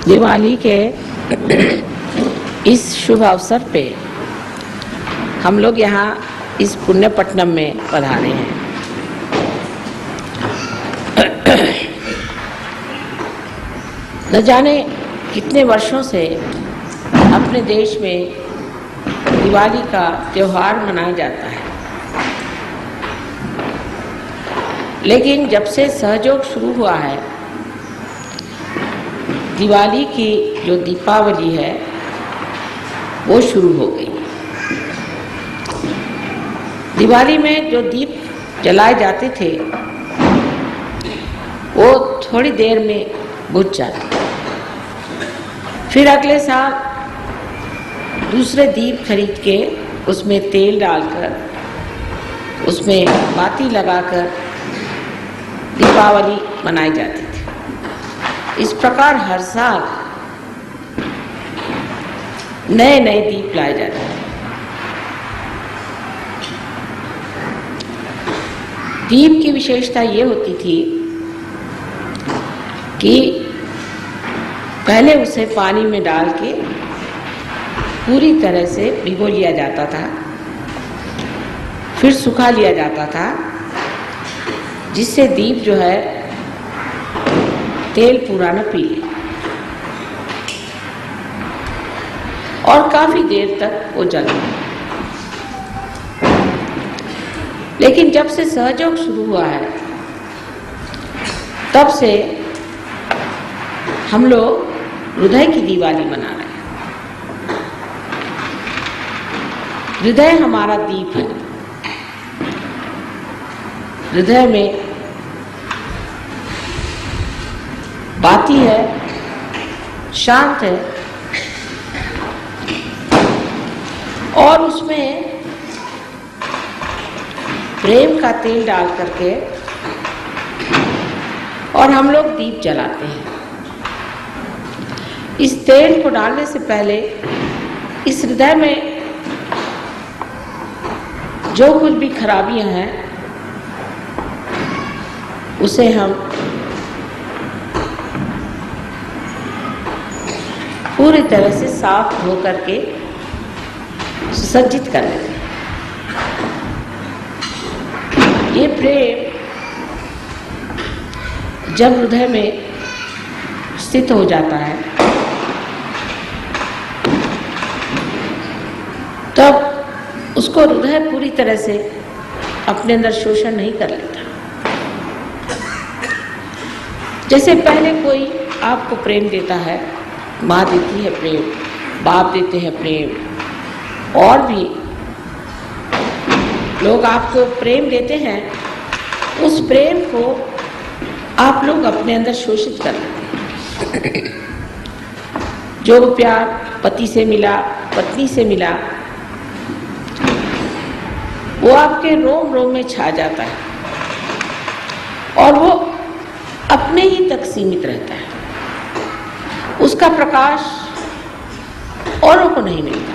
दिवाली के इस शुभ अवसर पे हम लोग यहाँ इस पुण्यपट्टनम में पधारे हैं। न जाने कितने वर्षों से अपने देश में दिवाली का त्योहार मनाया जाता है, लेकिन जब से सहयोग शुरू हुआ है, दिवाली की जो दीपावली है वो शुरू हो गई। दिवाली में जो दीप जलाए जाते थे वो थोड़ी देर में बुझ जाते, फिर अगले साल दूसरे दीप खरीद के उसमें तेल डालकर उसमें बाती लगाकर दीपावली मनाई जाती थी। इस प्रकार हर साल नए नए दीप लाए जाते थे। दीप की विशेषता ये होती थी कि पहले उसे पानी में डाल के पूरी तरह से भिगो लिया जाता था, फिर सुखा लिया जाता था, जिससे दीप जो है तेल पूरा न पी ले और काफी देर तक वो जले। लेकिन जब से सहयोग शुरू हुआ है तब से हम लोग हृदय की दिवाली मना रहे हैं। हृदय हमारा दीप है। हृदय में बाती है, शांत है और उसमें प्रेम का तेल डाल करके और हम लोग दीप जलाते हैं। इस तेल को डालने से पहले इस हृदय में जो कुछ भी खराबियां हैं उसे हम पूरी तरह से साफ धो करके सुसज्जित कर लेते हैं। ये प्रेम जब हृदय में स्थित हो जाता है तब उसको हृदय पूरी तरह से अपने अंदर शोषण नहीं कर लेता। जैसे पहले कोई आपको प्रेम देता है, माँ देती है प्रेम, बाप देते हैं प्रेम, और भी लोग आपको प्रेम देते हैं, उस प्रेम को आप लोग अपने अंदर शोषित कर लेते हैं। जो प्यार पति से मिला, पत्नी से मिला, वो आपके रोम रोम में छा जाता है और वो अपने ही तक सीमित रहता है। उसका प्रकाश औरों को नहीं मिलता।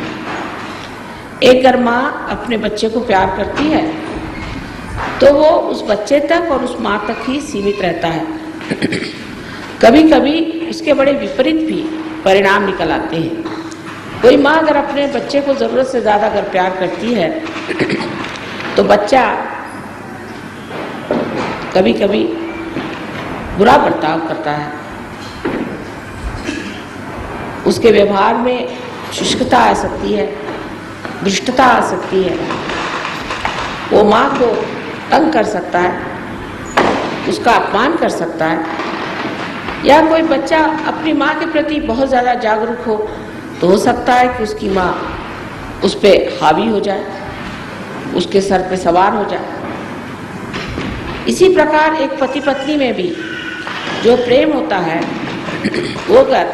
एक अगर माँ अपने बच्चे को प्यार करती है तो वो उस बच्चे तक और उस माँ तक ही सीमित रहता है। कभी कभी उसके बड़े विपरीत भी परिणाम निकल आते हैं। कोई माँ अगर अपने बच्चे को जरूरत से ज्यादा अगर प्यार करती है तो बच्चा कभी कभी बुरा बर्ताव करता है, उसके व्यवहार में शुष्कता आ सकती है, दुष्टता आ सकती है, वो माँ को तंग कर सकता है, उसका अपमान कर सकता है। या कोई बच्चा अपनी माँ के प्रति बहुत ज़्यादा जागरूक हो तो हो सकता है कि उसकी माँ उस पर हावी हो जाए, उसके सर पे सवार हो जाए। इसी प्रकार एक पति पत्नी में भी जो प्रेम होता है वो अगर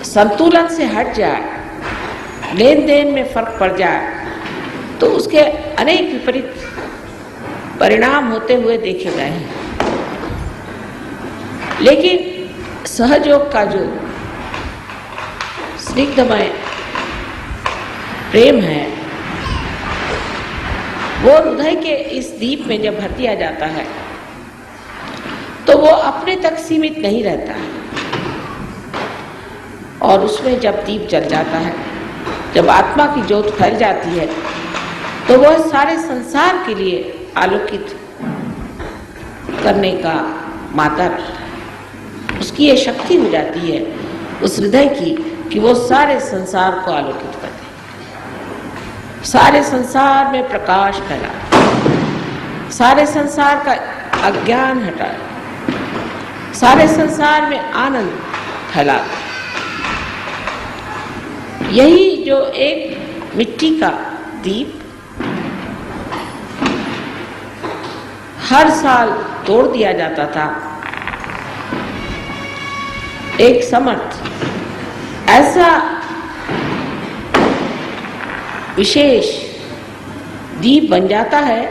संतुलन से हट जाए, लेन देन में फर्क पड़ जाए, तो उसके अनेक विपरीत परिणाम होते हुए देखे गए हैं। लेकिन सहयोग का जो स्निग्धमय प्रेम है वो हृदय के इस दीप में जब भर दिया जाता है तो वो अपने तक सीमित नहीं रहता है, और उसमें जब दीप जल जाता है, जब आत्मा की ज्योत फैल जाती है, तो वह सारे संसार के लिए आलोकित करने का माध्यम, उसकी ये शक्ति हो जाती है उस हृदय की कि वो सारे संसार को आलोकित कर दे, सारे संसार में प्रकाश फैला, सारे संसार का अज्ञान हटा, सारे संसार में आनंद फैला। यही जो एक मिट्टी का दीप हर साल तोड़ दिया जाता था, एक समर्थ ऐसा विशेष दीप बन जाता है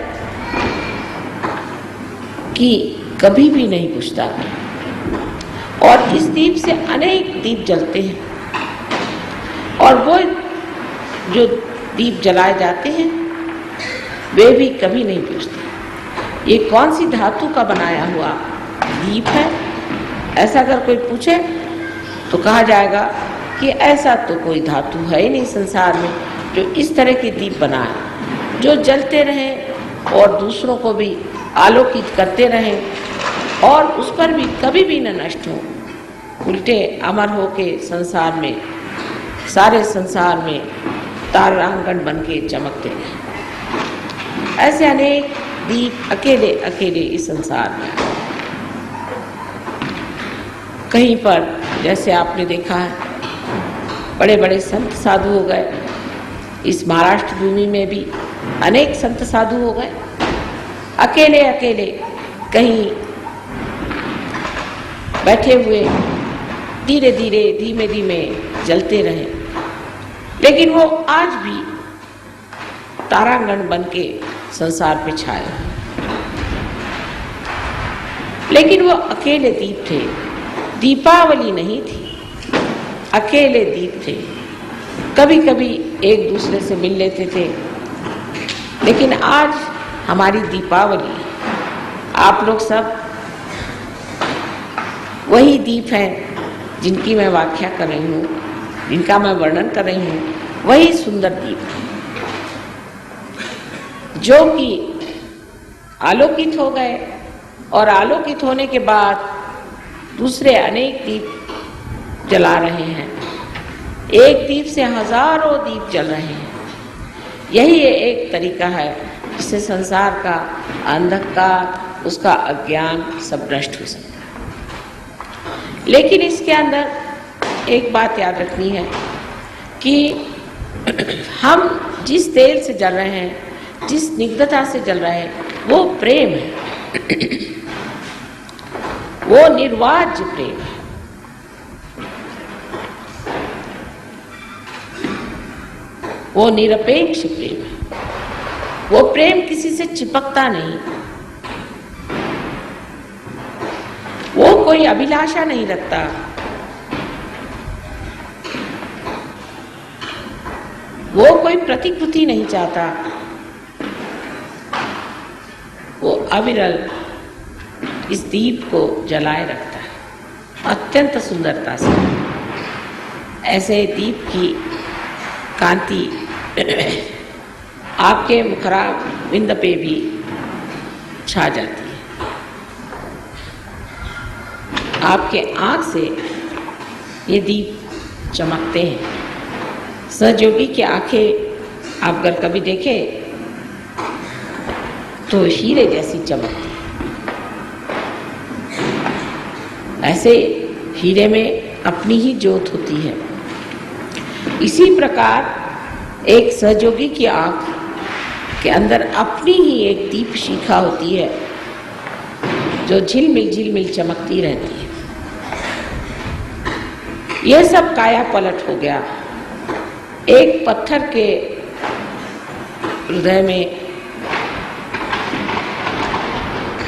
कि कभी भी नहीं बुझता। और इस दीप से अनेक दीप जलते हैं, और वो जो दीप जलाए जाते हैं वे भी कभी नहीं बुझते। ये कौन सी धातु का बनाया हुआ दीप है, ऐसा अगर कोई पूछे तो कहा जाएगा कि ऐसा तो कोई धातु है ही नहीं संसार में जो इस तरह के दीप बनाए, जो जलते रहें और दूसरों को भी आलोकित करते रहें और उस पर भी कभी भी न नष्ट हो, उल्टे अमर हो के संसार में, सारे संसार में तारांगण बन के चमकते रहें। ऐसे अनेक दीप अकेले अकेले इस संसार में। कहीं पर जैसे आपने देखा है बड़े बड़े संत साधु हो गए, इस महाराष्ट्र भूमि में भी अनेक संत साधु हो गए, अकेले अकेले कहीं बैठे हुए धीरे धीरे धीमे धीमे जलते रहे, लेकिन वो आज भी तारांगण बन के संसार पे छाए। लेकिन वो अकेले दीप थे, दीपावली नहीं थी, अकेले दीप थे। कभी कभी एक दूसरे से मिल लेते थे, लेकिन आज हमारी दीपावली, आप लोग सब वही दीप हैं जिनकी मैं व्याख्या कर रही हूँ, जिनका मैं वर्णन कर रही हूँ, वही सुंदर दीप है जो कि आलोकित हो गए, और आलोकित होने के बाद दूसरे अनेक दीप जला रहे हैं। एक दीप से हजारों दीप जल रहे हैं। यही एक तरीका है जिससे संसार का अंधकार, उसका अज्ञान सब नष्ट हो सकता है। लेकिन इसके अंदर एक बात याद रखनी है कि हम जिस तेल से जल रहे हैं, जिस स्निग्धता से जल रहे हैं, वो प्रेम है, वो निर्वाज्य प्रेम है। वो निरपेक्ष प्रेम है। वो प्रेम किसी से चिपकता नहीं, वो कोई अभिलाषा नहीं रखता, वो कोई प्रतिकृति नहीं चाहता, वो अविरल इस दीप को जलाए रखता है अत्यंत सुंदरता से। ऐसे दीप की कांति आपके मुखराविंद पे भी छा जाती है। आपके आंख से ये दीप चमकते हैं। सहयोगी की आंखें आप अगर कभी देखें तो हीरे जैसी चमकती है। ऐसे हीरे में अपनी ही ज्योत होती है। इसी प्रकार एक सहयोगी की आंख के अंदर अपनी ही एक दीप शिखा होती है जो झिलमिल चमकती रहती है। यह सब काया पलट हो गया। एक पत्थर के हृदय में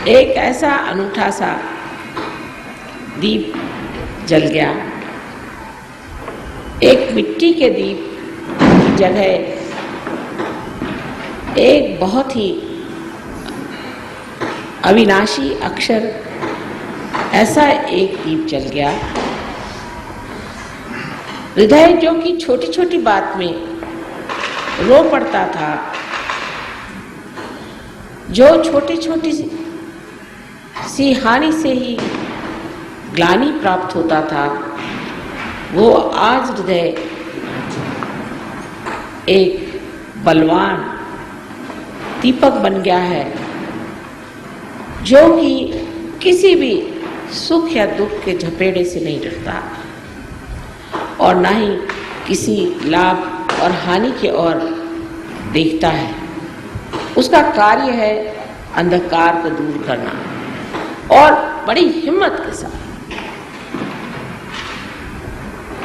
एक ऐसा अनूठा सा दीप जल गया। एक मिट्टी के दीप की जगह एक बहुत ही अविनाशी अक्षर ऐसा एक दीप जल गया हृदय जो कि छोटी छोटी बात में रो पड़ता था, जो छोटी छोटी सी हानि से ही ग्लानि प्राप्त होता था, वो आज हृदय एक बलवान दीपक बन गया है, जो कि किसी भी सुख या दुख के झपेड़े से नहीं डरता और ना ही किसी लाभ और हानि की ओर देखता है। उसका कार्य है अंधकार को दूर करना और बड़ी हिम्मत के साथ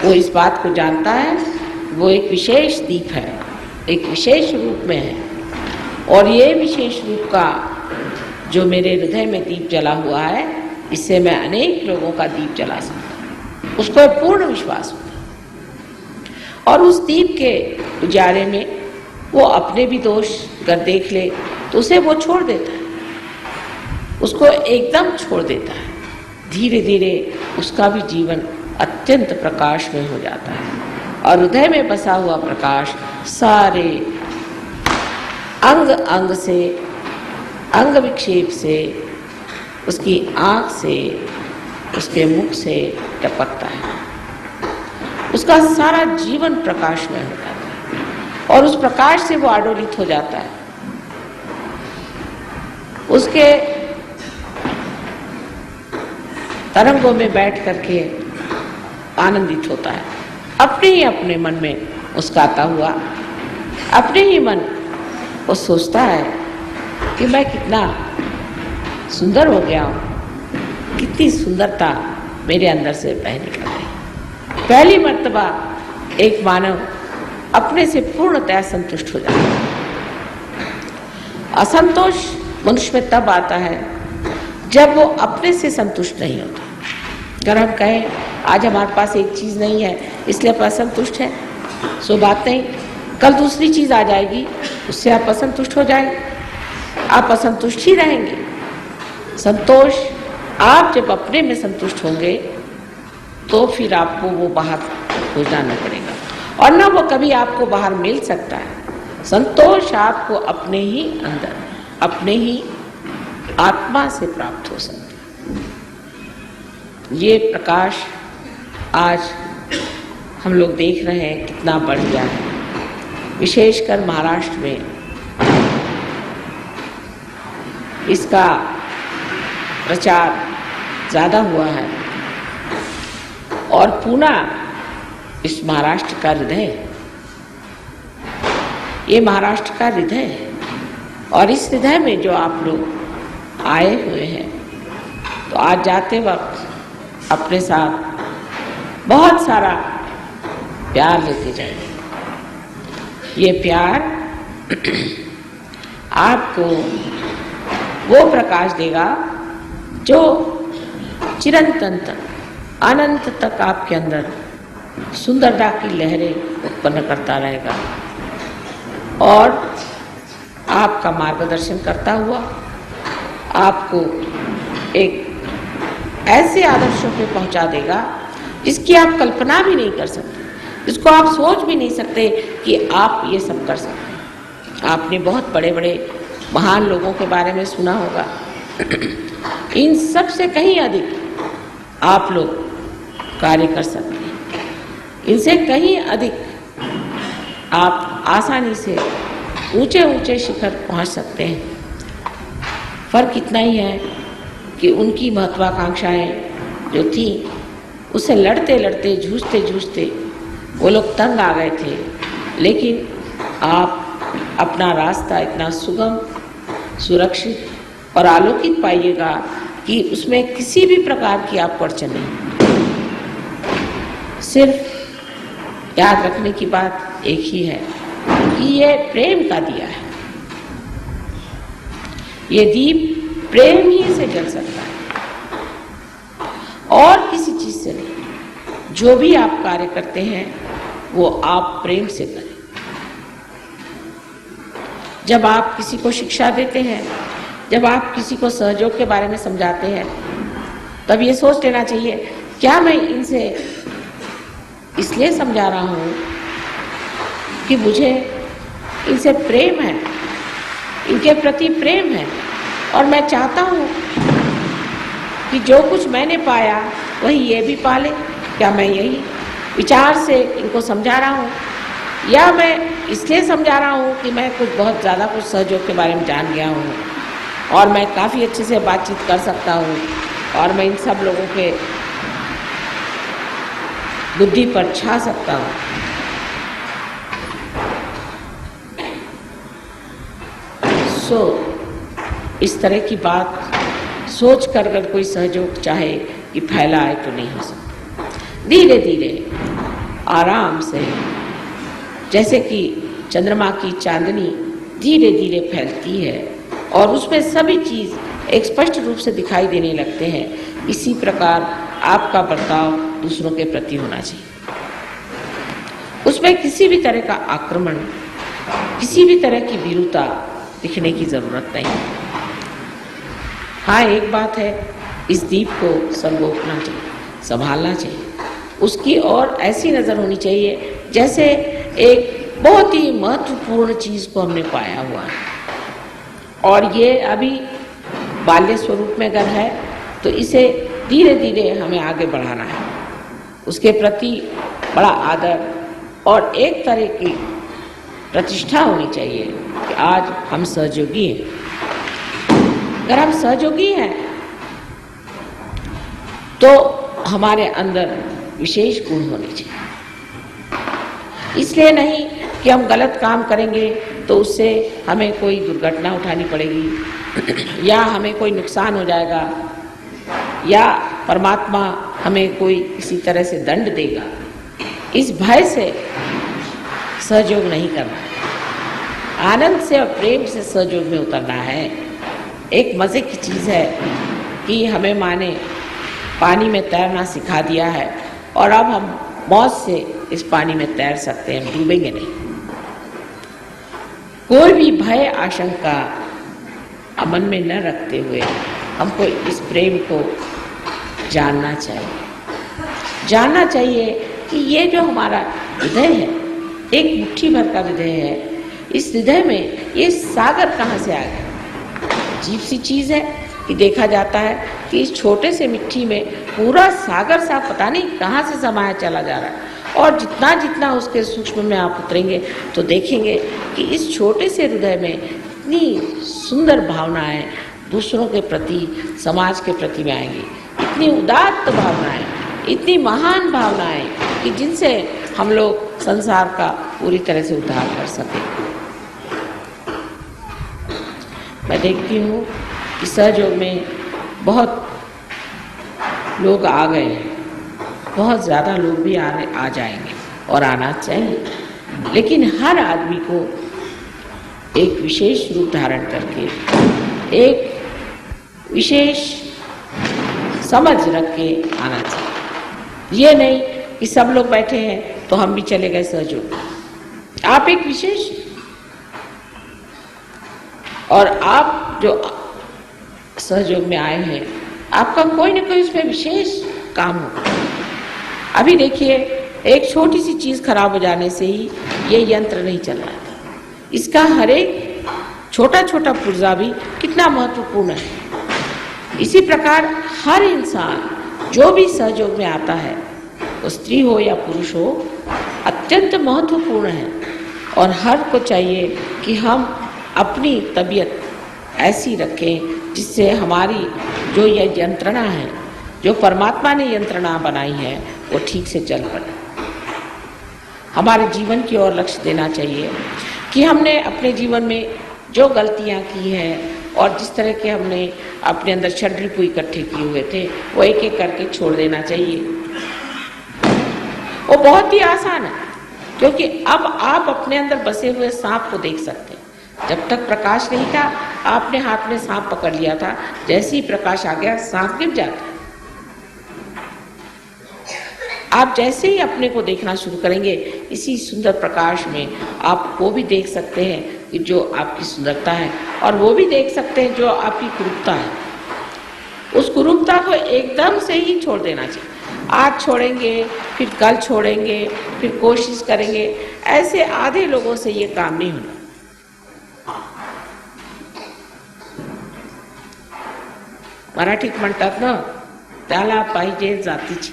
वो इस बात को जानता है वो एक विशेष दीप है, एक विशेष रूप में है और ये विशेष रूप का जो मेरे हृदय में दीप जला हुआ है, इससे मैं अनेक लोगों का दीप जला सकता हूँ। उसको पूर्ण विश्वास होता है और उस दीप के उजाले में वो अपने भी दोष अगर देख ले तो उसे वो छोड़ देता है, उसको एकदम छोड़ देता है। धीरे धीरे उसका भी जीवन अत्यंत प्रकाशमय हो जाता है और हृदय में बसा हुआ प्रकाश सारे अंग अंग से, अंग विक्षेप से, उसकी आँख से, उसके मुख से टपकता है। उसका सारा जीवन प्रकाशमय हो जाता है और उस प्रकाश से वो आडोलित हो जाता है। उसके तरंगों में बैठ करके आनंदित होता है, अपने मन में मुस्कुराता हुआ, अपने ही मन वो सोचता है कि मैं कितना सुंदर हो गया हूँ, कितनी सुंदरता मेरे अंदर से बह निकल रही। पहली मर्तबा एक मानव अपने से पूर्णतः संतुष्ट हो जाता है। असंतोष मनुष्य में तब आता है जब वो अपने से संतुष्ट नहीं होता। अगर हम कहें आज हमारे पास एक चीज़ नहीं है इसलिए आप असंतुष्ट हैं, सो बात नहीं, कल दूसरी चीज़ आ जाएगी उससे आप असंतुष्ट हो जाएंगे, आप असंतुष्ट ही रहेंगे। संतोष आप जब अपने में संतुष्ट होंगे तो फिर आपको वो बाहर खोजना नहीं पड़ेगा और ना वो कभी आपको बाहर मिल सकता है। संतोष आपको अपने ही अंदर, अपने ही आत्मा से प्राप्त हो सकता है। ये प्रकाश आज हम लोग देख रहे हैं कितना बढ़ गया है, विशेषकर महाराष्ट्र में इसका प्रचार ज़्यादा हुआ है और पूना इस महाराष्ट्र का हृदय है, ये महाराष्ट्र का हृदय है और इस हृदय में जो आप लोग आए हुए हैं तो आज जाते वक्त अपने साथ बहुत सारा प्यार लेते जाइए। ये प्यार आपको वो प्रकाश देगा जो चिरंतन तक, अनंत तक आपके अंदर सुंदरता की लहरें उत्पन्न करता रहेगा और आपका मार्गदर्शन करता हुआ आपको एक ऐसे आदर्शों पे पहुंचा देगा जिसकी आप कल्पना भी नहीं कर सकते, जिसको आप सोच भी नहीं सकते कि आप ये सब कर सकते हैं। आपने बहुत बड़े बड़े महान लोगों के बारे में सुना होगा, इन सब से कहीं अधिक आप लोग कार्य कर सकते हैं, इनसे कहीं अधिक आप आसानी से ऊंचे ऊंचे शिखर पहुंच सकते हैं। फर्क इतना ही है कि उनकी महत्वाकांक्षाएं जो थी उससे लड़ते लड़ते, जूझते जूझते वो लोग तंग आ गए थे, लेकिन आप अपना रास्ता इतना सुगम, सुरक्षित और आलोकित पाइएगा कि उसमें किसी भी प्रकार की आप अड़चन नहीं। सिर्फ याद रखने की बात एक ही है कि ये प्रेम का दिया है, ये दीप प्रेम ही से जल सकता है और किसी चीज से नहीं। जो भी आप कार्य करते हैं वो आप प्रेम से करें। जब आप किसी को शिक्षा देते हैं, जब आप किसी को सहयोग के बारे में समझाते हैं, तब ये सोच लेना चाहिए क्या मैं इनसे इसलिए समझा रहा हूँ कि मुझे इनसे प्रेम है, इनके प्रति प्रेम है, और मैं चाहता हूँ कि जो कुछ मैंने पाया वही ये भी पाले। क्या मैं यही विचार से इनको समझा रहा हूँ, या मैं इसलिए समझा रहा हूँ कि मैं कुछ बहुत ज़्यादा कुछ सहयोग के बारे में जान गया हूँ और मैं काफ़ी अच्छे से बातचीत कर सकता हूँ और मैं इन सब लोगों के बुद्धि पर छा सकता हूँ। इस तरह की बात सोच कर अगर कोई सहयोग चाहे कि फैलाए तो नहीं हो सकता। धीरे धीरे आराम से, जैसे कि चंद्रमा की चांदनी धीरे धीरे फैलती है और उसमें सभी चीज एक स्पष्ट रूप से दिखाई देने लगते हैं, इसी प्रकार आपका बर्ताव दूसरों के प्रति होना चाहिए। उसमें किसी भी तरह का आक्रमण, किसी भी तरह की भीरुता दिखने की जरूरत नहीं। हाँ, एक बात है, इस दीप को संगोपना चाहिए, संभालना चाहिए, उसकी और ऐसी नजर होनी चाहिए जैसे एक बहुत ही महत्वपूर्ण चीज को हमने पाया हुआ है और ये अभी बाल्य स्वरूप में अगर है तो इसे धीरे धीरे हमें आगे बढ़ाना है। उसके प्रति बड़ा आदर और एक तरह की प्रतिष्ठा होनी चाहिए कि आज हम सहयोगी हैं। अगर हम सहयोगी हैं तो हमारे अंदर विशेष गुण होने चाहिए। इसलिए नहीं कि हम गलत काम करेंगे तो उससे हमें कोई दुर्घटना उठानी पड़ेगी या हमें कोई नुकसान हो जाएगा या परमात्मा हमें कोई किसी तरह से दंड देगा, इस भय से सहयोग नहीं करना। आनंद से और प्रेम से सहयोग में उतरना है। एक मजे की चीज है कि हमें माँ ने पानी में तैरना सिखा दिया है और अब हम मौज से इस पानी में तैर सकते हैं, डूबेंगे नहीं। कोई भी भय आशंका मन में न रखते हुए हमको इस प्रेम को जानना चाहिए कि ये जो हमारा हृदय है, एक मुट्ठी भर का हृदय है, इस हृदय में ये सागर कहाँ से आ गया। अजीब सी चीज है कि देखा जाता है कि इस छोटे से मिट्टी में पूरा सागर सा पता नहीं कहाँ से समाया चला जा रहा है और जितना जितना उसके सूक्ष्म में आप उतरेंगे तो देखेंगे कि इस छोटे से हृदय में इतनी सुंदर भावनाएं दूसरों के प्रति, समाज के प्रति में आएंगी, इतनी उदात्त भावनाएं, इतनी महान भावनाएं कि जिनसे हम लोग संसार का पूरी तरह से उद्धार कर सकें। मैं देखती हूँ कि सहयोग में बहुत लोग आ गए हैं, बहुत ज़्यादा लोग भी आ जाएंगे और आना चाहिए, लेकिन हर आदमी को एक विशेष रूप धारण करके, एक विशेष समझ रख के आना चाहिए। ये नहीं कि सब लोग बैठे हैं तो हम भी चले गए सहयोग। आप एक विशेष, और आप जो सहयोग में आए हैं आपका कोई न कोई उसमें विशेष काम होगा। अभी देखिए, एक छोटी सी चीज खराब हो जाने से ही ये यंत्र नहीं चल रहा था। इसका हर एक छोटा छोटा पुर्जा भी कितना महत्वपूर्ण है। इसी प्रकार हर इंसान जो भी सहयोग में आता है, वो स्त्री हो या पुरुष हो, अत्यंत महत्वपूर्ण है और हर को चाहिए कि हम अपनी तबीयत ऐसी रखें जिससे हमारी जो यह यंत्रणा है, जो परमात्मा ने यंत्रणा बनाई है, वो ठीक से चल पड़े। हमारे जीवन की ओर लक्ष्य देना चाहिए कि हमने अपने जीवन में जो गलतियां की हैं और जिस तरह के हमने अपने अंदर षड्रिपु इकट्ठे किए हुए थे, वो एक एक करके छोड़ देना चाहिए। वो बहुत ही आसान है, क्योंकि अब आप अपने अंदर बसे हुए सांप को देख सकते हैं। जब तक प्रकाश नहीं था, आपने हाथ में सांप पकड़ लिया था, जैसे ही प्रकाश आ गया सांप गिर जाता। आप जैसे ही अपने को देखना शुरू करेंगे, इसी सुंदर प्रकाश में आप वो भी देख सकते हैं कि जो आपकी सुंदरता है, और वो भी देख सकते हैं जो आपकी कुरूपता है। उस कुरूपता को एकदम से ही छोड़ देना चाहिए। आज छोड़ेंगे, फिर कल छोड़ेंगे, फिर कोशिश करेंगे, ऐसे आधे लोगों से ये काम नहीं होना। मराठीत म्हणतात ना, त्याला पाहिजे जातीची,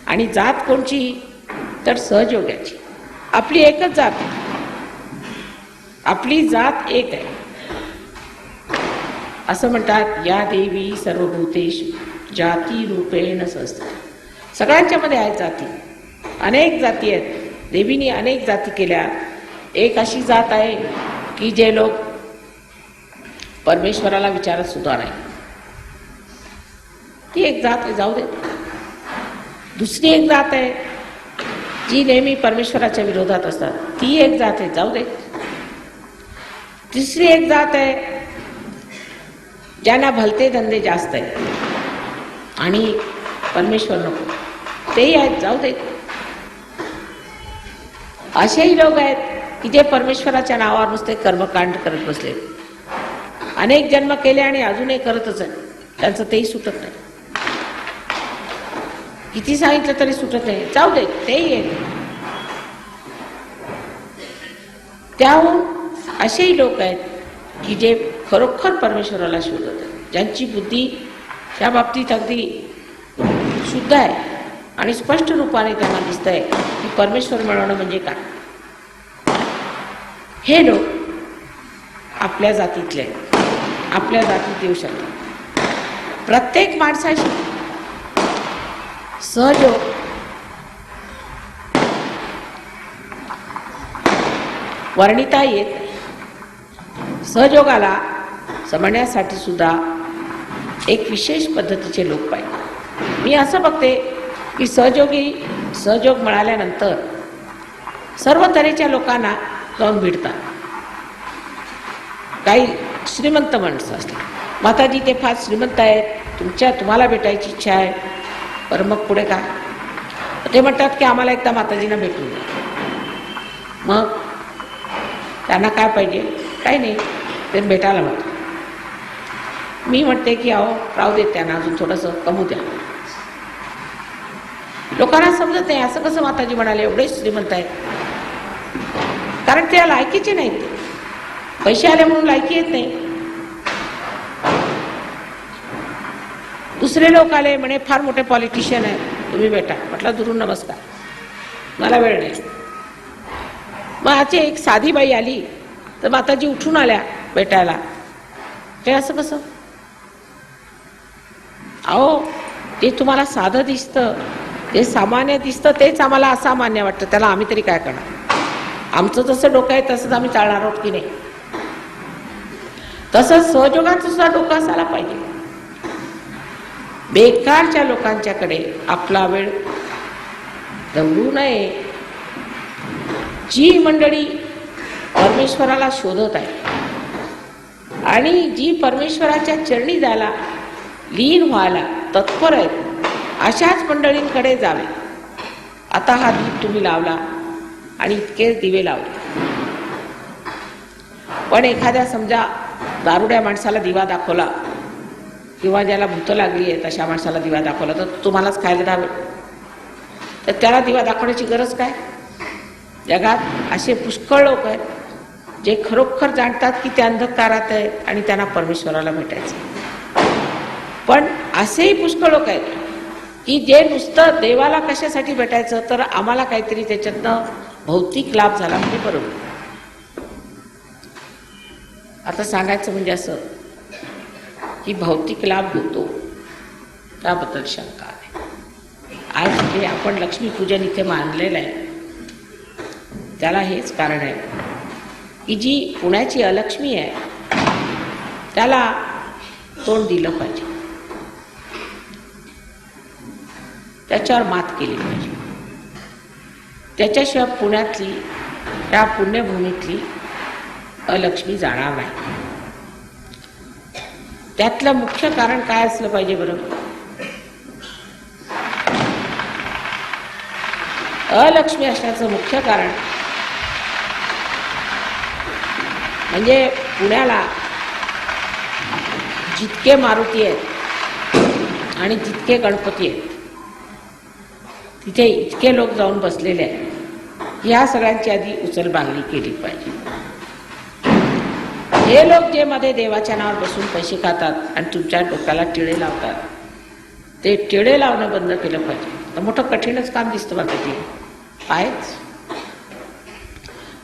आणि जात कोणची तर सहयोगाची। आपली एकच जात आहे, आपली जात एक आहे। असं म्हणतात, या देवी सर्वभूतेषु जाती रूपेण संस्थिता। सगळ्यांच्या मध्ये आहेत जाती, अनेक जाती आहेत, देवीने अनेक जाती केल्या। एक अशी जात आहे की जे लोक परमेश्वराला विचारत सुद्धा नाही, ती एक जात आहे, जाऊ दे। दुसरी एक जात आहे जी नेहमी परमेश्वराच्या विरोधात असतात, ती एक जात आहे, जाऊ दे। तिसरी एक जात आहे ज्यांना भलते धंदे जास्त आहेत आणि परमेश्वर नको, तेही आहेत, जाऊ दे। असेही लोक आहेत की जे परमेश्वराच्या नावावर नुसते कर्मकांड करत बसले, अनेक जन्म केले आणि अजूनही करतच आहे, त्यांचं तेही सुटत नाही। किती सांगितलं तरी सुटत नाही, जाऊ दे, तेही आहे। त्याहून असेही लोक आहेत की जे खरोखर परमेश्वराला शोधत आहेत, ज्यांची बुद्धी त्या बाबतीत अगदी शुद्ध आहे आणि स्पष्ट रूपाने त्यांना दिसत आहे की परमेश्वर मिळवणं म्हणजे काय। हे लोक आपल्या जातीतले आहेत, आपल्या जातीत येऊ शकतात। प्रत्येक माणसाशी सहयोग वर्णिता येत नाही। सहयोगाला समजण्यासाठी सुद्धा एक विशेष पद्धतीचे लोक पाहिजे। मी असं बघते की सहयोग मिळाल्यानंतर सर्व तऱ्हेच्या लोकांना जाऊन भेटतात। काही श्रीमंत माणसं असतात, माताजी ते फार श्रीमंत आहेत, तुम्हाला भेटायची इच्छा आहे, बरं मग पुढे काय? ते म्हणतात की आम्हाला एकदा माताजींना भेटून द्या। मग त्यांना काय पाहिजे? काही नाही, ते भेटायला म्हणतात। मी म्हणते की अहो राहू देत, त्यांना अजून थोडंसं कमवू द्या। लोकांना समजत नाही, असं कसं माताजी म्हणाले एवढे श्रीमंत आहेत, कारण त्या लायकीचे नाहीत, पैसे आले म्हणून लायकी येत नाही। दुसरे लोक आले म्हणे फार मोठे पॉलिटिशियन आहे, तुम्ही भेटा। म्हटलं दुरून नमस्कार, मला वेळ नाही। मग आजची एक साधी बाई आली तर माताजी उठून आल्या भेटायला, ते असं कसं? अहो जे तुम्हाला साधं दिसतं, जे सामान्य दिसतं, तेच आम्हाला असामान्य वाटतं, त्याला आम्ही तरी काय करणार? आमचं जसं डोकं आहे तसंच आम्ही चालणार आहोत की नाही? तसंच सहयोगाचं सुद्धा डोकं असायला पाहिजे। बेकारच्या लोकांच्याकडे आपला वेळ दवडू नये। जी मंडळी परमेश्वराला शोधत आहे आणि जी परमेश्वराच्या चरणी जायला, लीन व्हायला तत्पर आहेत, अशाच मंडळींकडे जावे। आता हा दीप तुम्ही लावला आणि इतकेच दिवे लावले, पण एखाद्या समजा दारुड्या माणसाला दिवा दाखवला किंवा ज्याला भूत लागली आहे तशा माणसाला दिवा दाखवला तर तुम्हालाच खायला द्यावे, तर त्याला दिवा दाखवण्याची गरज काय? जगात असे पुष्कळ लोक आहेत जे खरोखर जाणतात की ते अंधकारात आहेत आणि त्यांना परमेश्वराला भेटायचं। पण असेही पुष्कळ लोक आहेत की जे नुसतं देवाला कशासाठी भेटायचं, तर आम्हाला काहीतरी त्याच्यातनं भौतिक लाभ झाला म्हणजे बरोबर। आता सांगायचं म्हणजे असं की भौतिक लाभ होतो त्याबद्दल शंका आहे। आज जे आपण लक्ष्मीपूजन इथे मानलेलं आहे त्याला हेच कारण आहे की जी पुण्याची अलक्ष्मी आहे त्याला तोंड दिलं पाहिजे, त्याच्यावर मात केली पाहिजे। त्याच्याशिवाय पुण्यातली, त्या पुण्यभूमीतली अलक्ष्मी जाणार नाही। त्यातलं मुख्य कारण काय असलं पाहिजे बरं? अलक्ष्मी असण्याचं मुख्य कारण म्हणजे पुण्याला जितके मारुती आहेत आणि जितके गणपती आहेत तिथे इतके लोक जाऊन बसलेले आहेत, ह्या सगळ्यांची आधी उचलबांगडी केली पाहिजे. हे लोक जे मध्ये देवाच्या नावावर बसून पैसे खातात आणि तुमच्या डोक्याला टिळे लावतात, ते टिळे लावणं बंद केलं पाहिजे. तर मोठं कठीणच काम दिसतं मला ते आहेच,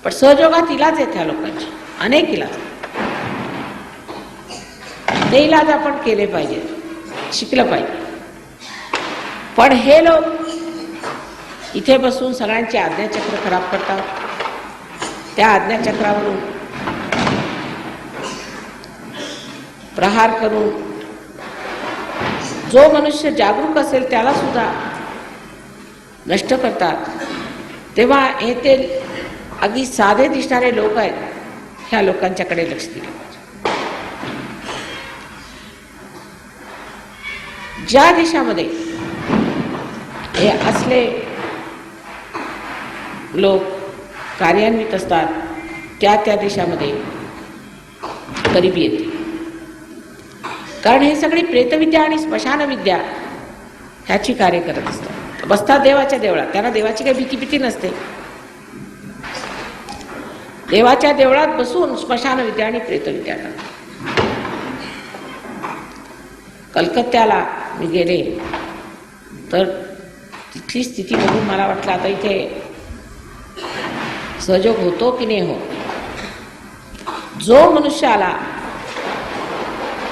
पण सहयोगात इलाज आहेत ह्या लोकांची, अनेक इलाज. ते इलाज आपण केले पाहिजे, शिकलं पाहिजे. पण हे लोक इथे बसून सगळ्यांचे आज्ञाचक्र खराब करतात. त्या आज्ञाचक्रावरून प्रहार करून जो मनुष्य जागरूक असेल त्याला सुद्धा नष्ट करतात. तेव्हा हे ते अगदी साधे दिसणारे लोक आहेत, ह्या लोकांच्याकडे लक्ष दिलं पाहिजे. ज्या देशामध्ये हे असले लोक कार्यान्वित असतात त्या त्या देशामध्ये गरिबी येते. कारण हे सगळी प्रेतविद्या आणि स्मशानविद्या ह्याची कार्य करत असतात. बसतात देवाच्या देवळात, त्यांना देवाची काही भीती नसते. देवाच्या देवळात बसून स्मशानविद्या आणि प्रेतविद्या करतात. कलकत्त्याला मी गेले तर तिथली स्थिती बघून मला वाटलं आता इथे सहयोग होतो की नाही होत. जो मनुष्य आला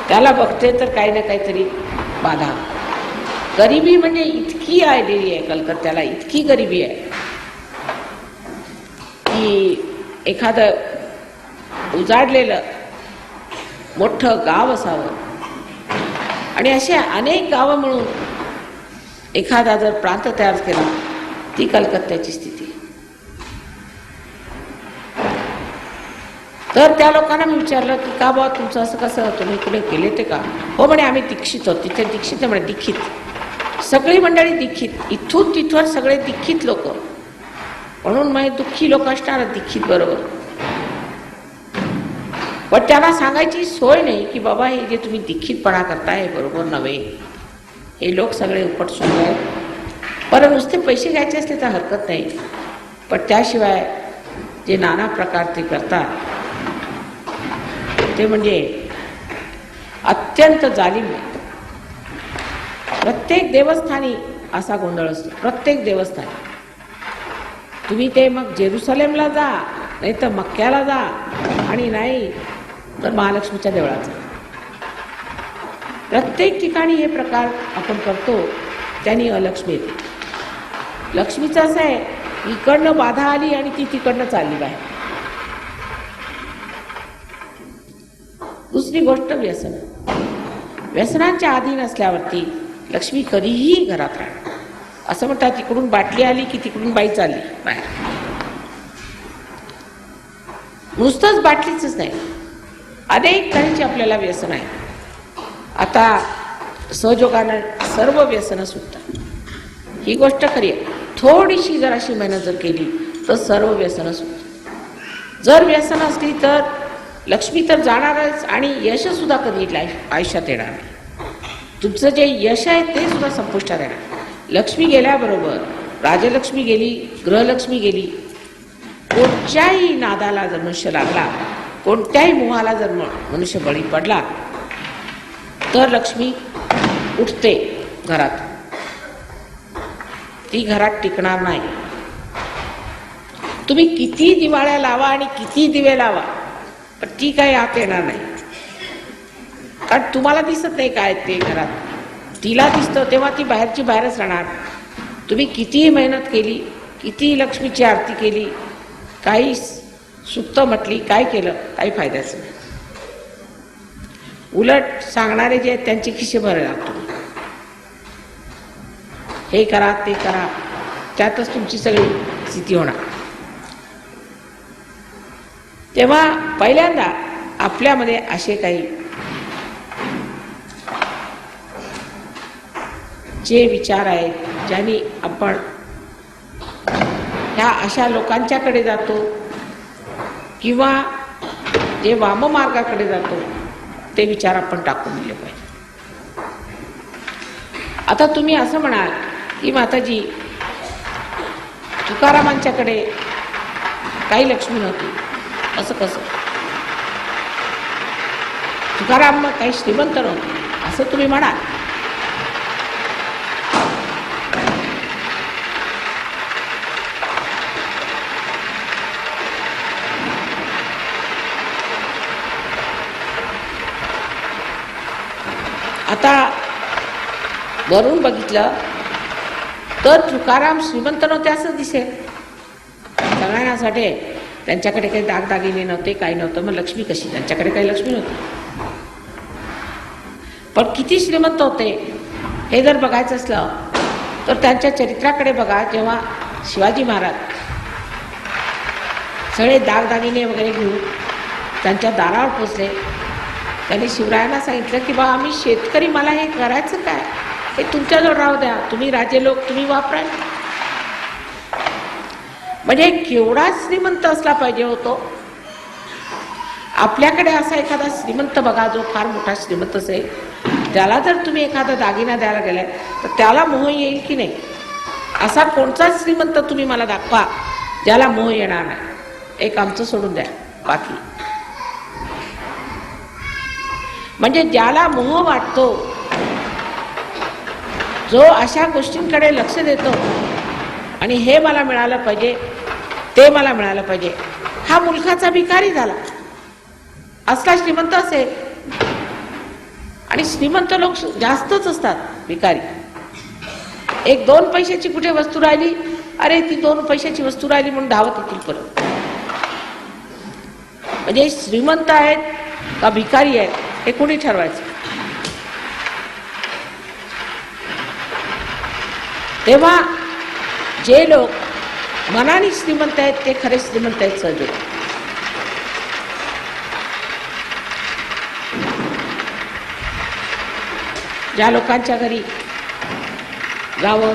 त्याला बघते तर काही ना काहीतरी बाधा. गरिबी म्हणजे इतकी आलेली आहे कलकत्त्याला, इतकी गरिबी आहे की एखादं उजाडलेलं मोठं गाव असावं आणि असे अनेक गावं मिळून एखादा जर प्रांत तयार केला, ती कलकत्त्याची स्थिती. तर त्या लोकांना मी विचारलं की का बाबा तुमचं असं कसं, तुम्ही कुठे गेले ते का? हो म्हणे आम्ही दीक्षित होत. तिथे दीक्षित म्हणे दीक्षित सगळी मंडळी दीक्षित, इथून तिथवर सगळे दीक्षित लोक. म्हणून मग दुःखी लोक असणार दीक्षित बरोबर, पण त्यांना सांगायची सोय नाही की बाबा हे जे तुम्ही दीक्षितपणा करताय बरोबर नव्हे. हे लोक सगळे उपटसूट आहेत. बरं नुसते पैसे घ्यायचे असले तर हरकत नाही, पण त्याशिवाय जे नाना प्रकार ते करतात ते म्हणजे अत्यंत जालिम आहे. प्रत्येक देवस्थानी असा गोंधळ असतो. प्रत्येक देवस्थानी तुम्ही ते मग जेरुसलेमला जा, नाही तर मक्क्याला जा, आणि नाही तर महालक्ष्मीच्या देवळात जा. प्रत्येक ठिकाणी हे प्रकार आपण करतो, त्यांनी अलक्ष्मी येते. लक्ष्मीचं असं आहे, इकडनं बाधा आली आणि ती तिकडनं चालली बाहेर. दुसरी गोष्ट व्यसन. व्यसनांच्या अधीन असल्यावरती लक्ष्मी कधीही घरात राहणार. असं म्हणतात तिकडून बाटली आली की तिकडून बाई चालली बाहेर. नुसतंच बाटलीच नाही, अनेक तऱ्हेची आपल्याला व्यसन आहे. आता सहयोगानं सर्व व्यसनं सुटतात, ही गोष्ट खरी आहे. थोडीशी जर अशी मेहनत जर केली तर सर्व व्यसनं सुटतात. जर व्यसनं असली तर लक्ष्मी तर जाणारच आणि यश सुद्धा कधी आयुष्यात येणार नाही. तुमचं जे यश आहे ते सुद्धा संपुष्टात येणार. लक्ष्मी गेल्याबरोबर राजलक्ष्मी गेली, गृहलक्ष्मी गेली. कोणत्याही नादाला जर मनुष्य लागला, कोणत्याही मोहाला जर मनुष्य बळी पडला तर लक्ष्मी उठते घरात, ती घरात टिकणार नाही. तुम्ही किती दिवाळ्या लावा आणि किती दिवे लावा, पण ती काही आत येणार नाही. कारण तुम्हाला दिसत नाही काय ते घरात, तिला दिसतं तेव्हा ती बाहेरची बाहेरच राहणार. तुम्ही कितीही मेहनत केली, कितीही लक्ष्मीची आरती केली, काही सुक्त म्हटली, काय केलं, काही फायद्याचं नाही. उलट सांगणारे जे आहेत त्यांचे खिसे भरायला लागतो. हे करा ते करा, त्यातच तुमची सगळी स्थिती होणार. तेव्हा पहिल्यांदा आपल्यामध्ये असे काही जे विचार आहेत, ज्यांनी आपण ह्या अशा लोकांच्याकडे जातो किंवा जे वाममार्गाकडे जातो, ते विचार आपण टाकून दिले पाहिजे. आता तुम्ही असं म्हणाल की माताजी तुकारामांच्याकडे काही लक्ष्मी नव्हती, असं कसं? तुकाराम काही श्रीमंत नव्हते असं तुम्ही म्हणाल. आता वरून बघितलं तर तुकाराम श्रीमंत नव्हते असं दिसेल. सगळ्यांसाठी त्यांच्याकडे काही दागदागिने नव्हते, काही नव्हतं, मग लक्ष्मी कशी? त्यांच्याकडे काही लक्ष्मी नव्हती. पण किती श्रीमंत होते हे जर बघायचं असलं तर त्यांच्या चरित्राकडे बघा. जेव्हा शिवाजी महाराज सगळे दागदागिने वगैरे घेऊन त्यांच्या दारावर पोचले, त्यांनी शिवरायांना सांगितलं की बा आम्ही शेतकरी, मला हे करायचं काय, हे तुमच्याजवळ राहू द्या, तुम्ही राजे लोक तुम्ही वापरा. म्हणजे केवढा श्रीमंत असला पाहिजे होतो. आपल्याकडे असा एखादा श्रीमंत बघा जो फार मोठा श्रीमंत असेल, त्याला जर तुम्ही एखादा दागिना द्यायला गेलाय तर त्याला मोह येईल की नाही? असा कोणताच श्रीमंत तुम्ही मला दाखवा ज्याला मोह येणार नाही. एक आमचं सोडून द्या, बाकी म्हणजे ज्याला मोह वाटतो, जो अशा गोष्टींकडे लक्ष देतो आणि हे मला मिळालं पाहिजे, ते मला मिळालं पाहिजे, हा मुलखाचा भिकारी झाला. असला श्रीमंत असेल, आणि श्रीमंत लोक जास्तच असतात भिकारी. एक 2 पैशाची कुठे वस्तू राहिली, अरे ती 2 पैशाची वस्तू राहिली म्हणून धावत येतील परत. म्हणजे श्रीमंत आहेत का भिकारी आहेत हे कोणी ठरवायचं? तेव्हा जे लोक मनाने श्रीमंत आहेत ते खरे श्रीमंत आहेत सहज. ज्या लोकांच्या घरी जावं,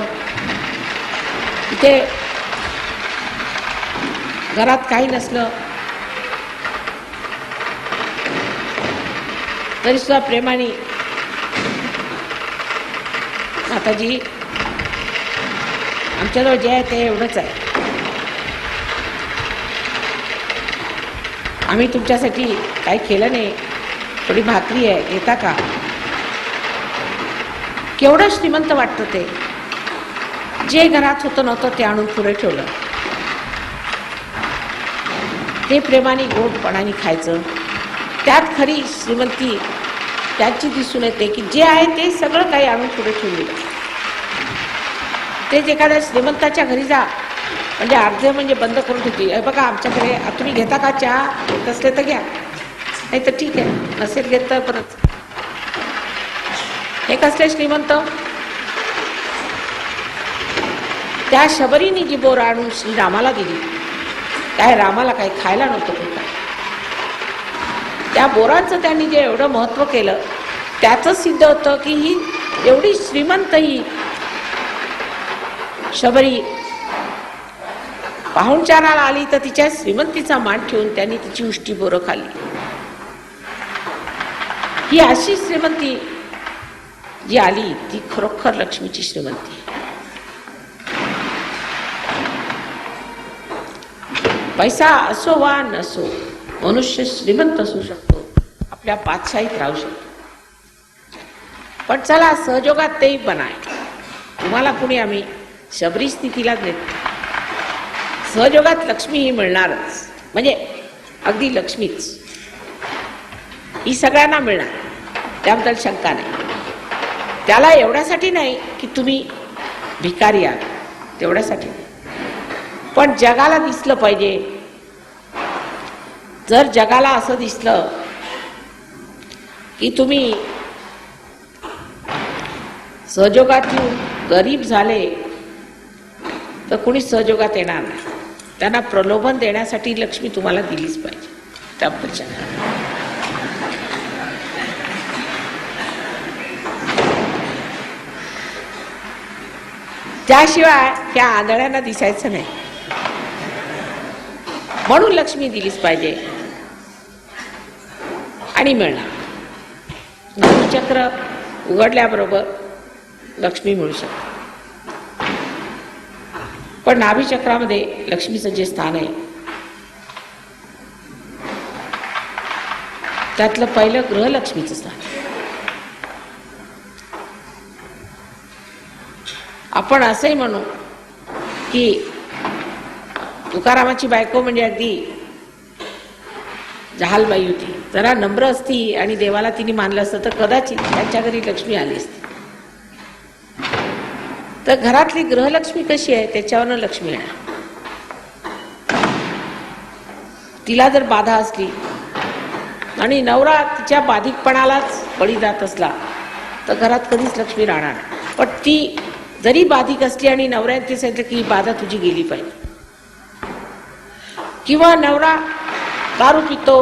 तिथे घरात काही नसलं तरी सुद्धा प्रेमाने, माताजी आमच्याजवळ जे आहे ते एवढंच आहे, आम्ही तुमच्यासाठी काही केलं नाही, थोडी भाकरी आहे, येता का? केवढं श्रीमंत वाटतं ते. जे घरात होतं नव्हतं ते आणून पुढे ठेवलं, ते प्रेमाने गोडपणाने खायचं. त्यात खरी श्रीमंती त्याची दिसून येते की जे आहे ते सगळं काही आणून पुढे ठेवलेलं. तेच एखाद्या श्रीमंताच्या घरी जा म्हणजे अर्धे म्हणजे बंद करून ठेवते, बघा आमच्याकडे तुम्ही घेता का चहा, घेत असले तर घ्या, नाही तर ठीक आहे, नसेल घेत तर परत. हे कसले श्रीमंत? त्या शबरीने जी बोर आणून श्रीरामाला दिली, काय रामाला काही खायला नव्हतं का? त्या बोरांचं त्यांनी जे एवढं महत्व केलं त्याच सिद्ध होतं की ही एवढी श्रीमंत ही शबरी पाहुणचाराला आली तर तिच्या श्रीमंतीचा मान ठेवून त्यांनी तिची उष्टी बोरं खाल्ली. ही अशी श्रीमंती जी आली ती खरोखर लक्ष्मीची श्रीमंती. पैसा असो वा नसो, मनुष्य श्रीमंत असू शकतो, आपल्या बादशाहीत राहू शकतो. पण चला सहयोगात तेही बनाय. तुम्हाला कुणी आम्ही शबरी स्थितीला देत, सहयोगात लक्ष्मी ही मिळणारच, म्हणजे अगदी लक्ष्मीच ही सगळ्यांना मिळणार, त्याबद्दल शंका नाही. त्याला एवढ्यासाठी नाही की तुम्ही भिकारी आहात, तेवढ्यासाठी नाही, पण जगाला दिसलं पाहिजे. जर जगाला असं दिसलं की तुम्ही सहयोगात येऊन गरीब झाले तर कोणी सहयोगात येणार नाही. त्यांना प्रलोभन देण्यासाठी लक्ष्मी तुम्हाला दिलीच पाहिजे. त्याबद्दल त्याशिवाय त्या आंधळ्यांना दिसायचं नाही, म्हणून लक्ष्मी दिलीच पाहिजे आणि मिळणार. गुरुचक्र उघडल्याबरोबर लक्ष्मी मिळू शकते. पण नाभी चक्रामध्ये लक्ष्मीचं जे स्थान आहे त्यातलं पहिलं गृहलक्ष्मीचं स्थान. आपण असंही म्हणू की तुकारामाची बायको म्हणजे अगदी जहालबाई होती. जरा नम्र असती आणि देवाला तिने मानलं असतं तर कदाचित त्यांच्या घरी लक्ष्मी आली असती. तर घरातली गृहलक्ष्मी कशी आहे त्याच्यावरनं लक्ष्मी येणार. तिला जर बाधा असली आणि नवरा तिच्या बाधिकपणालाच बळी जात असला तर घरात कधीच लक्ष्मी राहणार. पण ती जरी बाधिक असली आणि नवऱ्याने सांगितलं की ही बाधा तुझी गेली पाहिजे, किंवा नवरा दारू पितो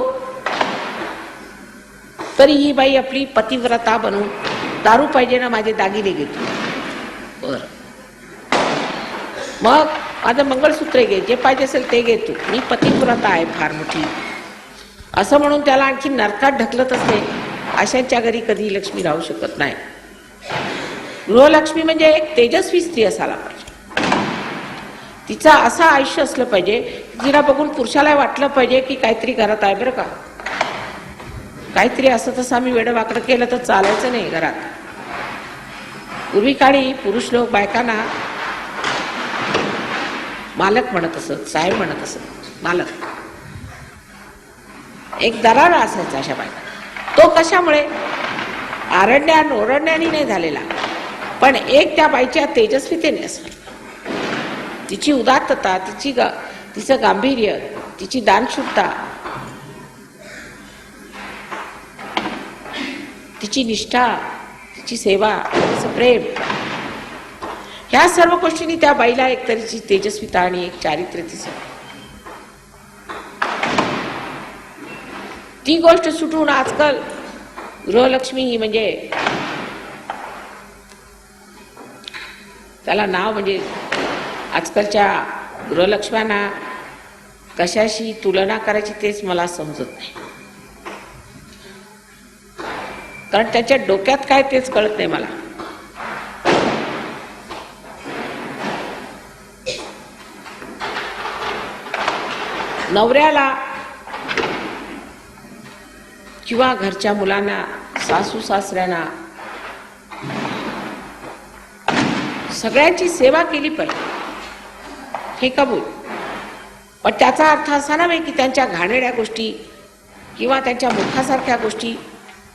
तरी ही बाई आपली पतिव्रता बनवून दारू पाहिजे ना माझे दागिने घेतो, बर मग माझं मंगळसूत्र घे, जे पाहिजे असेल ते घेतो, मी पतिव्रता आहे फार मोठी, असं म्हणून त्याला आणखी नरकात ढकलत असते. अशांच्या घरी कधी लक्ष्मी राहू शकत नाही. गृहलक्ष्मी म्हणजे एक तेजस्वी स्त्री असायला पाहिजे. तिचं असं आयुष्य असलं पाहिजे तिला बघून पुरुषाला वाटलं पाहिजे की काहीतरी घरात आहे बरं का. काहीतरी असं तसं आम्ही वेडं केलं तर चालायचं नाही घरात. पूर्वी काळी पुरुष लोक बायकांना मालक म्हणत असत, साहेब म्हणत असत. मालक एक दरारा असायचा अशा बायका. तो कशामुळे ओरडण्याने नाही झालेला, पण एक त्या बाईच्या तेजस्वितेने असेल. तिची उदात्तता, तिचं गांभीर्य, तिची दानशूरता, तिची निष्ठा, तिची सेवा, तिचं प्रेम, ह्या सर्व गोष्टींनी त्या बाईला एक तऱ्हेची तेजस्विता आणि एक चारित्र्य दिसत. ती गोष्ट सुटून आजकाल गृहलक्ष्मी ही म्हणजे त्याला नाव म्हणजे आजकालच्या गृहलक्ष्म्यांना कशाशी तुलना करायची तेच मला समजत नाही. कारण त्याच्या डोक्यात काय तेच कळत नाही मला. नवऱ्याला किंवा घरच्या मुलांना, सासू सासऱ्यांना सगळ्यांची सेवा केली पाहिजे हे कबूल. पण त्याचा अर्थ असा नव्हे की त्यांच्या घाणेरड्या गोष्टी किंवा त्यांच्या मुखासारख्या गोष्टी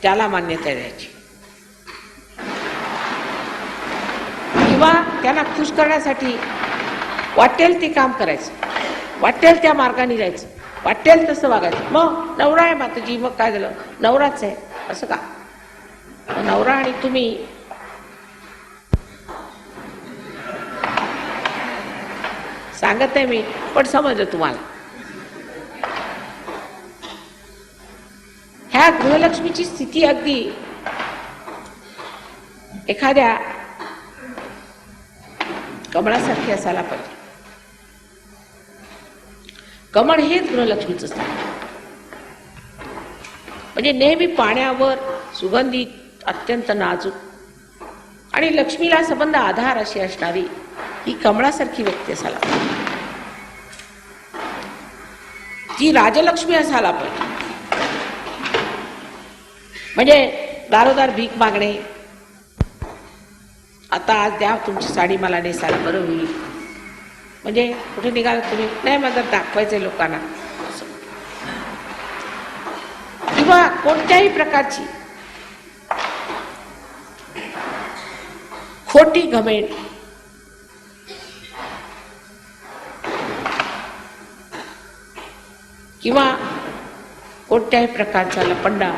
त्याला मान्यता द्यायची किंवा त्यांना खुश करण्यासाठी वाटेल ते काम करायचं, वाटेल त्या मार्गाने जायचं, वाटेल तसं वागायचं. मग नवरा आहे माताजी, मग काय झालं, नवराच आहे असं का. नवरा आणि तुम्ही सांगत नाही मी, पण समजलं तुम्हाला. ह्या गृहलक्ष्मीची स्थिती अगदी एखाद्या कमळासारखी असायला पाहिजे. कमळ हेच गृहलक्ष्मीचं स्थान, म्हणजे नेहमी पाण्यावर सुगंधित, अत्यंत नाजूक आणि लक्ष्मीला संबंध आधार अशी असणारी ही कमळासारखी व्यक्ती असायला पाहिजे. ती राजलक्ष्मी असायला पाहिजे. म्हणजे दारोदार भीक मागणे, आता आज द्या तुमची साडी मला नेसायला बरं होईल, म्हणजे कुठे निघाला तुम्ही, नाही मला दाखवायचंय लोकांना, किंवा कोणत्याही प्रकारची खोटी घमेंड, किंवा कोणत्याही प्रकारचा लपंडा,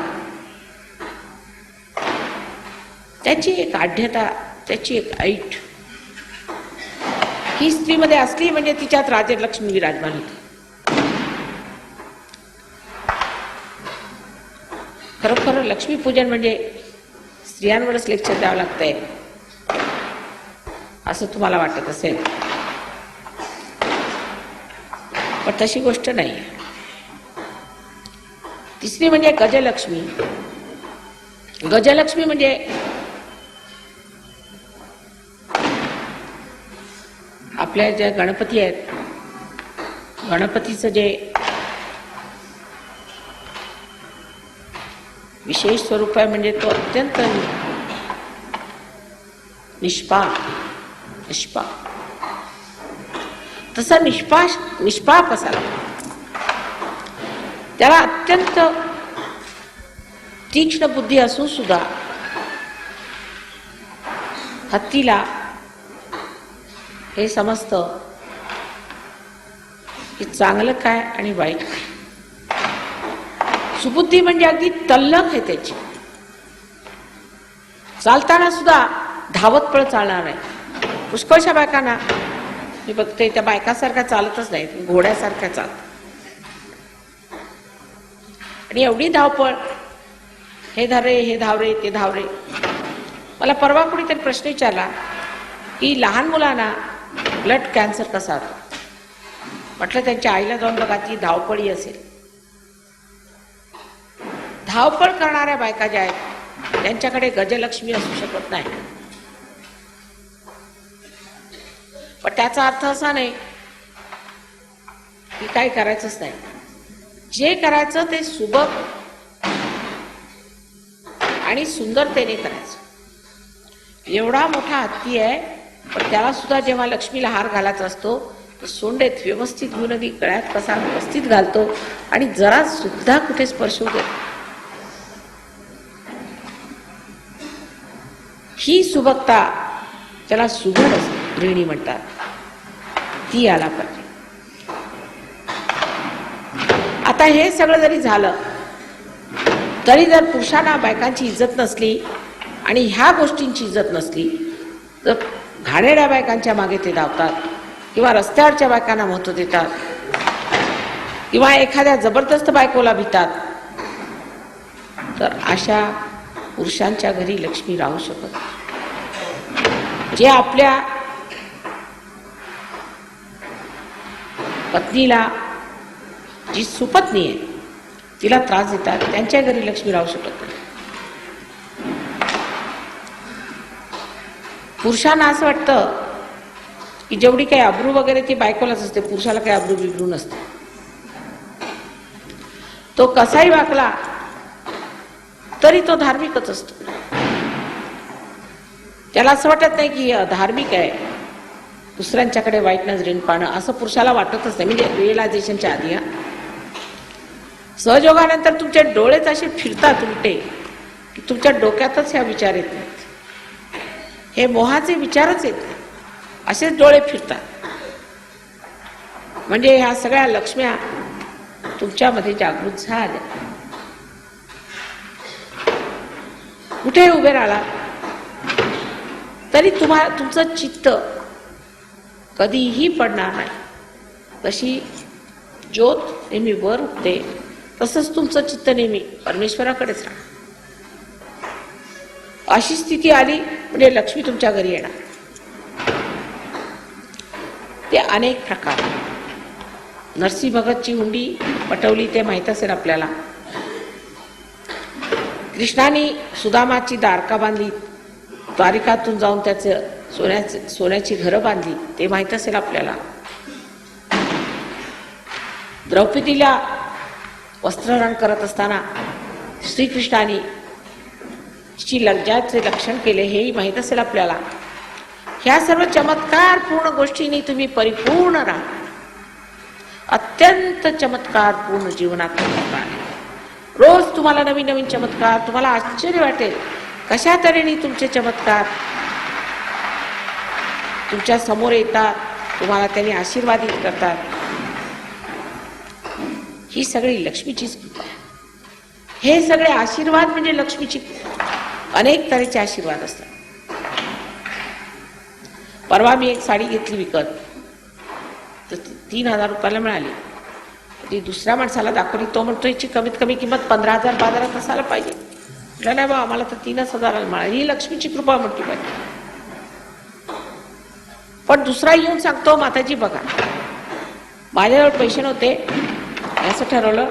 त्याची एक आढ्यता, त्याची एक ऐट ही स्त्रीमध्ये असली म्हणजे तिच्यात राजलक्ष्मी विराजमान होती. खरोखर लक्ष्मीपूजन म्हणजे स्त्रियांवरच लेक्चर द्यावं लागतंय असं तुम्हाला वाटत असेल, पण तशी गोष्ट नाही. तिसरी म्हणजे गजलक्ष्मी. गजलक्ष्मी म्हणजे आपल्या ज्या गणपती आहेत, गणपतीचं जे विशेष स्वरूप आहे म्हणजे तो अत्यंत निष्पाप तसा निष्पाप असावा. त्याला अत्यंत तीक्ष्ण बुद्धी असून सुद्धा हत्तीला हे समजतं की चांगलं काय आणि वाईट काय. सुबुद्धी म्हणजे अगदी तल्लख आहे त्याची. चालताना सुद्धा धावत पळ चालणार आहे. पुष्कळशा बायकांना मी बघते त्या बायकासारख्या चालतच नाही, घोड्यासारख्या चालतात. आणि एवढी धावपळ, हे धारे हे धावरे ते धावरे. मला परवा कुणीतरी प्रश्न विचारला की लहान मुलांना ब्लड कॅन्सर कसा होतो. म्हटलं त्यांच्या आईला जाऊन बघा, ती धावपळी असेल. धावपळ करणाऱ्या बायका ज्या आहेत त्यांच्याकडे गजलक्ष्मी असू शकत नाही. पण त्याचा अर्थ असा नाही की काही करायचंच नाही. जे करायचं ते सुबक आणि सुंदरतेने करायचं. एवढा मोठा हत्ती आहे, पण त्याला सुद्धा जेव्हा लक्ष्मीला हार घालायचा असतो तर सोंडेत व्यवस्थित घेऊन अगदी गळ्यात कसा व्यवस्थित घालतो आणि जरा सुद्धा कुठे स्पर्श होऊ देत. ही सुबकता, त्याला सुगड गृहिणी म्हणतात, ती याला पाहिजे. आता हे सगळं जरी झालं तरी जर पुरुषांना बायकांची इज्जत नसली आणि ह्या गोष्टींची इज्जत नसली तर घाणेरड्या बायकांच्या मागे ते धावतात किंवा रस्त्यावरच्या बायकांना महत्त्व देतात किंवा एखाद्या जबरदस्त बायकोला भितात. तर अशा पुरुषांच्या घरी लक्ष्मी राहू शकत. जे आपल्या पत्नीला, जी सुपत्नी आहे तिला त्रास देतात, त्यांच्या घरी लक्ष्मी राहू शकत नाही. पुरुषांना असं वाटतं की जेवढी काही अब्रू वगैरे ती बायकोलाच असते, पुरुषाला काही अब्रू बिब्रू नसते. तो कसाही वागला तरी तो धार्मिकच असतो. त्याला असं वाटत नाही की धार्मिक आहे, दुसऱ्यांच्याकडे वाईट नजरेने पाहणं असं पुरुषाला वाटतच नाही. म्हणजे रिअलायझेशनच्या आधी. सहयोगानंतर तुमचे डोळेच असे फिरतात उलटे की तुमच्या डोक्यातच ह्या विचार येत नाहीत. हे मोहाचे विचारच येत नाही, असेच डोळे फिरतात. म्हणजे ह्या सगळ्या लक्ष्म्या तुमच्यामध्ये जागृत झाल्या. कुठे उभे राहिला तरी तुमचं चित्त कधीही पडणार नाही. तशी ज्योत नेहमी वर उठते तसंच तुमचं चित्त नेहमी परमेश्वराकडेच राहणार. अशी स्थिती आली म्हणजे लक्ष्मी तुमच्या घरी येणार. ते अनेक प्रकार. नरसिंह भगतची हुंडी पटवली ते माहीत असेल आपल्याला. कृष्णाने सुदामाची दारका बांधली, द्वारिकातून जाऊन त्याचे सोन्याची घरं बांधली ते माहीत असेल आपल्याला. द्रौपदीला वस्त्रहरण करत असताना श्रीकृष्णाने ची लज्जाचे लक्षण केले हेही माहीत असेल आपल्याला. ह्या सर्व चमत्कार पूर्ण गोष्टींनी तुम्ही परिपूर्ण राहा. अत्यंत चमत्कार पूर्ण जीवनात रोज तुम्हाला नवीन नवीन चमत्कार. तुम्हाला आश्चर्य वाटेल कशा तऱ्हेने तुमचे चमत्कार तुमच्या समोर येतात, तुम्हाला त्यांनी आशीर्वादित करतात. ही सगळी लक्ष्मीचीच कृपा. हे सगळे आशीर्वाद म्हणजे लक्ष्मीची अनेक तऱ्हेचे आशीर्वाद असतात. परवा मी एक साडी घेतली विकत, तर 3000 रुपयाला मिळाली. ती दुसऱ्या माणसाला दाखवली, तो म्हणतो याची कमीत कमी किंमत 15,000 बाजारात असायला पाहिजे. म्हटलं नाही बा, आम्हाला तर 3,000 मिळाली. ही लक्ष्मीची कृपा म्हटली पाहिजे. पण दुसरा येऊन सांगतो माताजी बघा माझ्याजवळ पैसे नव्हते, असं ठरवलं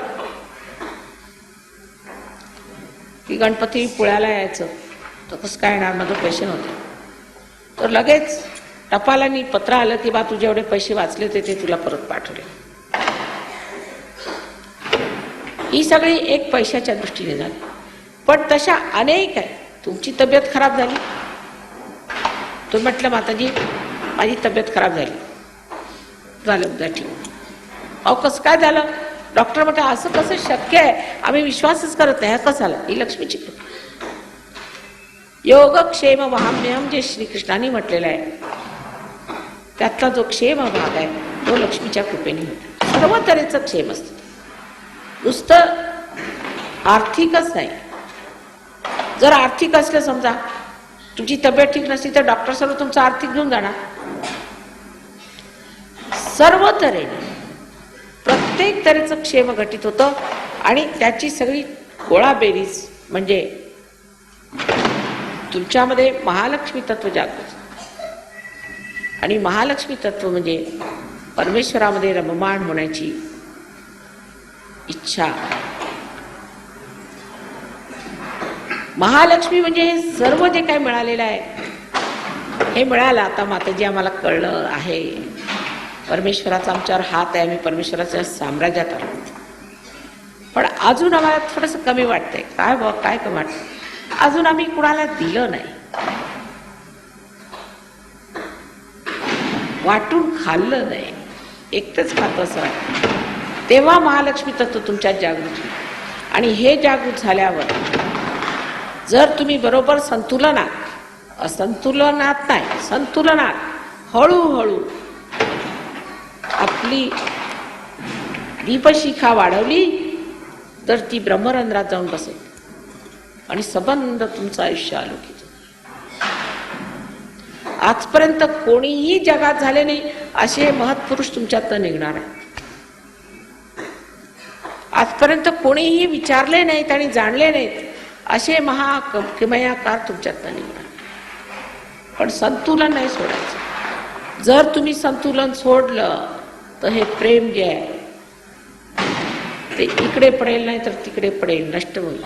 की गणपती पुळ्याला यायचं. तर कसं काय येणार, माझं पैसे नव्हते. तर लगेच टपालानी पत्र आलं की बा तुझे एवढे पैसे वाचले होते ते तुला परत पाठवले. ही सगळी एक पैशाच्या दृष्टीने झाली. पण तशा अनेक आहे. तुमची तब्येत खराब झाली, तुम्ही म्हटलं माताजी माझी तब्येत खराब झाली, झालं उद्या ठीक. अहो कसं काय झालं? डॉक्टर म्हटलं असं कसं शक्य आहे, आम्ही विश्वासच करत नाही. कसं झालं? ही लक्ष्मीची कृपा. योगक्षेम वहाम्यहम जे श्रीकृष्णाने म्हटलेलं आहे त्यातला जो क्षेम भाग आहे तो लक्ष्मीच्या कृपेने होतो. सर्व तऱ्हेचं क्षेम असतं, नुसतं आर्थिकच नाही. जर आर्थिक असलं, समजा तुमची तब्येत ठीक नसली तर डॉक्टर सर्व तुमचं आर्थिक घेऊन जाणार. सर्व तऱ्हेने प्रत्येक तऱ्हेचं क्षेम घटित होतं आणि त्याची सगळी गोळाबेरीज म्हणजे तुमच्यामध्ये महालक्ष्मी तत्व जागृत. आणि महालक्ष्मी तत्व म्हणजे परमेश्वरामध्ये रममाण होण्याची इच्छा. महालक्ष्मी म्हणजे हे सर्व जे काही मिळालेलं आहे हे मिळालं. आता माताजी आम्हाला कळलं आहे परमेश्वराचा आमच्यावर हात आहे, आम्ही परमेश्वराच्या साम्राज्यात आलो. पण अजून आम्हाला थोडंसं कमी वाटतंय. काय बघ काय कमी वाटतं? अजून आम्ही कुणाला दिलं नाही, वाटून खाल्लं नाही, एकटंच खातं असं वाटतं. तेव्हा महालक्ष्मी तत्व तुमच्यात जागृत होईल. आणि हे जागृत झाल्यावर जर तुम्ही बरोबर संतुलनात, असंतुलनात नाही, संतुलनात हळूहळू आपली दीपशिखा वाढवली तर ती ब्रह्मरंध्रात जाऊन बसेल आणि सबंध तुमचं आयुष्य अलौकिक. आजपर्यंत कोणीही जगात झाले नाही असे महत्पुरुष तुमच्यात निघणार आहे. आजपर्यंत कोणीही विचारले नाहीत आणि जाणले नाहीत असे किमयाकार तुमच्यात निघणार. पण संतुलन नाही सोडायचं. जर तुम्ही संतुलन सोडलं तर हे प्रेम जे आहे ते इकडे पडेल नाही तर तिकडे पडेल, नष्ट होईल.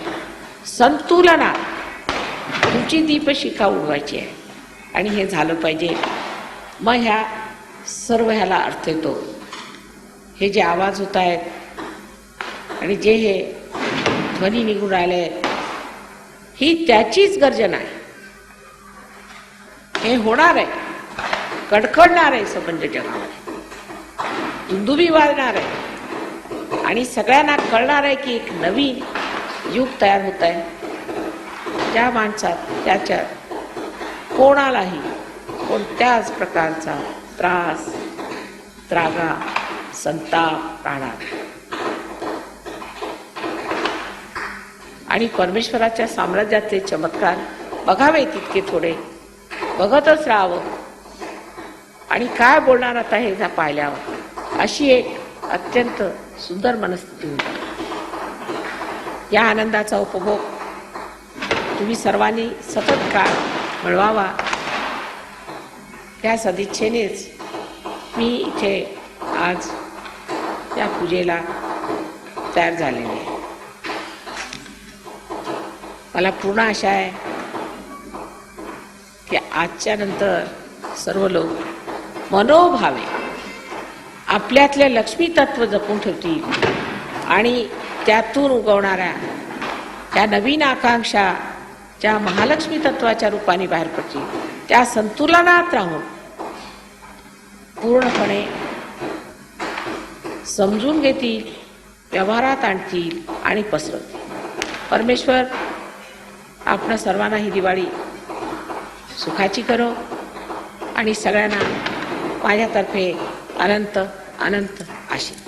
संतुलनात तुमची दीपशिखा उडवायची आहे आणि हे झालं पाहिजे. मग ह्या सर्व ह्याला अर्थ येतो. हे जे आवाज होत आहेत आणि जे हे ध्वनी निघून राहिले ही त्याचीच गर्जना आहे. हे होणार आहे, कडकडणार आहे सबंध जगामध्ये, दुंदुबी वाजणार आहे आणि सगळ्यांना कळणार आहे की एक नवीन युग तयार होत आहे. ज्या माणसात त्याच्यात कोणालाही कोणत्याच प्रकारचा त्रास, त्रागा, संताप राहणार आणि परमेश्वराच्या साम्राज्याचे चमत्कार बघावे तितके थोडे बघतच राहावं. आणि काय बोलणार आता हे पाहिल्यावर अशी एक अत्यंत सुंदर मनस्थिती होती. या आनंदाचा उपभोग तुम्ही सर्वांनी सतत काळ मिळवावा या सदिच्छेनेच मी इथे आज या पूजेला तयार झालेले आहे. मला पूर्ण आशा आहे की आजच्या नंतर सर्व लोक मनोभावे आपल्यातले लक्ष्मी तत्व जपून ठेवतील आणि त्यातून उगवणाऱ्या त्या नवीन आकांक्षा ज्या महालक्ष्मी तत्वाच्या रूपाने बाहेर पडतील त्या संतुलनात राहून पूर्णपणे समजून घेतील, व्यवहारात आणतील आणि पसरवतील. परमेश्वर आपण सर्वांना ही दिवाळी सुखाची करो आणि सगळ्यांना माझ्यातर्फे अनंत अनंत आशीर्वाद.